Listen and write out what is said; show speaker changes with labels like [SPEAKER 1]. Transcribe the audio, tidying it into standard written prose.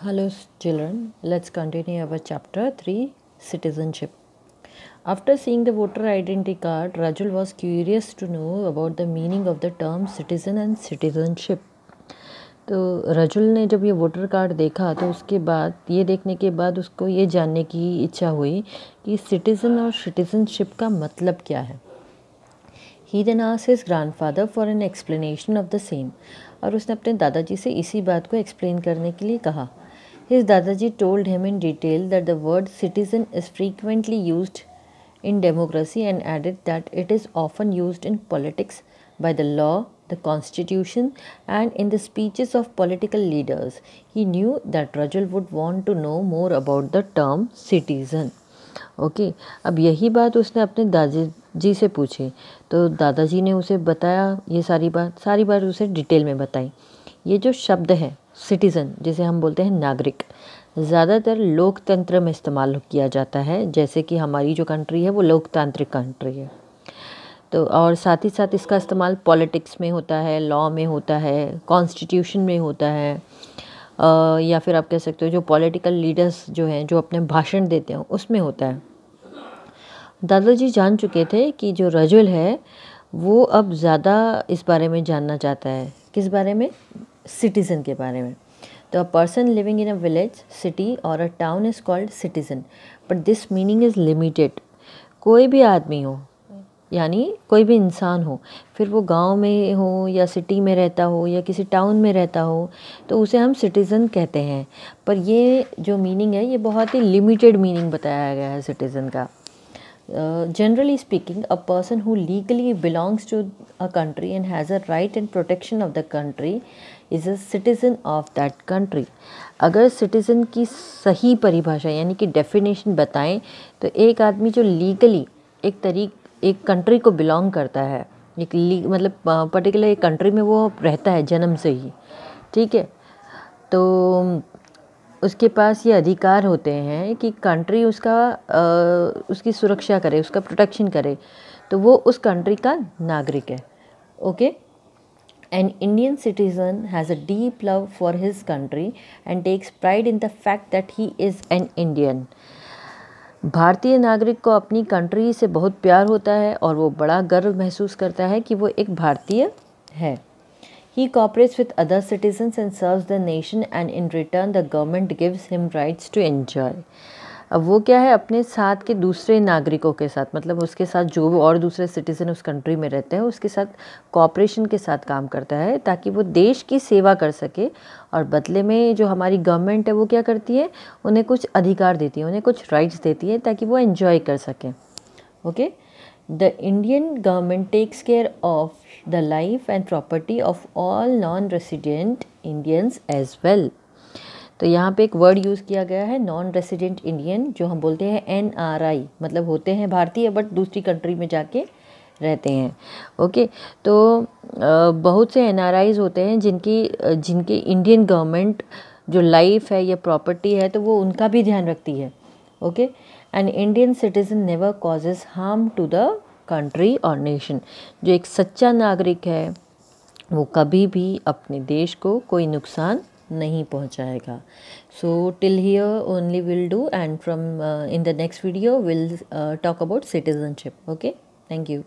[SPEAKER 1] Hello, children. Let's continue our chapter 3 Citizenship. After seeing the voter identity card, Rajul was curious to know about the meaning of the term citizen and citizenship. तो रजुल ने जब ये voter card देखा तो उसके बाद ये देखने के बाद उसको ये जानने की इच्छा हुई कि सिटीज़न और सिटीजनशिप का मतलब क्या है. He then asked his grandfather for an explanation of the same. और उसने अपने दादाजी से इसी बात को एक्सप्लेन करने के लिए कहा. His Dadaji told him in detail that the word citizen is frequently used in democracy and added that it is often used in politics by the law, the constitution and in the speeches of political leaders. He knew that Rajul would want to know more about the term citizen. Okay अब यही बात उसने अपने दादाजी से पूछी तो दादाजी ने उसे बताया ये सारी बात उसे डिटेल में बताई. ये जो शब्द है सिटीज़न जिसे हम बोलते हैं नागरिक ज़्यादातर लोकतंत्र में इस्तेमाल किया जाता है. जैसे कि हमारी जो कंट्री है वो लोकतांत्रिक कंट्री है तो और साथ ही साथ इसका इस्तेमाल पॉलिटिक्स में होता है, लॉ में होता है, कॉन्स्टिट्यूशन में होता है या फिर आप कह सकते हो जो पॉलिटिकल लीडर्स जो हैं जो अपने भाषण देते हैं उसमें होता है. दादाजी जान चुके थे कि जो रजुल है वो अब ज़्यादा इस बारे में जानना चाहता है. किस बारे में? सिटीज़न के बारे में. तो a person living in a village, city और a town is called citizen but this meaning is limited. कोई भी आदमी हो यानी कोई भी इंसान हो, फिर वो गांव में हो या सिटी में रहता हो या किसी टाउन में रहता हो तो उसे हम सिटीज़न कहते हैं. पर ये जो मीनिंग है ये बहुत ही लिमिटेड मीनिंग बताया गया है सिटीज़न का. Generally speaking, a person who legally belongs to a country and has a right and protection of the country is a citizen of that country. अगर सिटीज़न की सही परिभाषा यानी कि डेफिनेशन बताएं तो एक आदमी जो लीगली एक कंट्री को बिलोंग करता है, मतलब पर्टिकुलर एक कंट्री में वो रहता है जन्म से ही, ठीक है, तो उसके पास ये अधिकार होते हैं कि कंट्री उसकी सुरक्षा करे, उसका प्रोटेक्शन करे, तो वो उस कंट्री का नागरिक है. Okay. An Indian citizen has a deep love for his country and takes pride in the fact that he is an Indian. भारतीय नागरिक को अपनी कंट्री से बहुत प्यार होता है और वो बड़ा गर्व महसूस करता है कि वो एक भारतीय है. He cooperates with other citizens and serves the nation and in return the government gives him rights to enjoy. अब वो क्या है अपने साथ के दूसरे नागरिकों के साथ, मतलब उसके साथ जो भी और दूसरे सिटीज़न उस कंट्री में रहते हैं उसके साथ कोऑपरेशन के साथ काम करता है ताकि वो देश की सेवा कर सके और बदले में जो हमारी गवर्नमेंट है वो क्या करती है, उन्हें कुछ अधिकार देती है, उन्हें कुछ राइट्स देती है ताकि वो एंजॉय कर सकें. Okay. The Indian government takes care of the life and property of all non-resident Indians as well. तो यहाँ पे एक वर्ड यूज़ किया गया है नॉन रेसिडेंट इंडियन, जो हम बोलते हैं NRI, मतलब होते हैं भारतीय बट दूसरी कंट्री में जाके रहते हैं. ओके. तो बहुत से NRIs होते हैं जिनकी इंडियन गवर्नमेंट जो लाइफ है या प्रॉपर्टी है तो वो उनका भी ध्यान रखती है. Okay. An Indian citizen never causes harm to the country or nation. जो एक सच्चा नागरिक है वो कभी भी अपने देश को कोई नुकसान नहीं पहुंचाएगा. So till here only will do and from in the next video we'll talk about citizenship. Okay, thank you.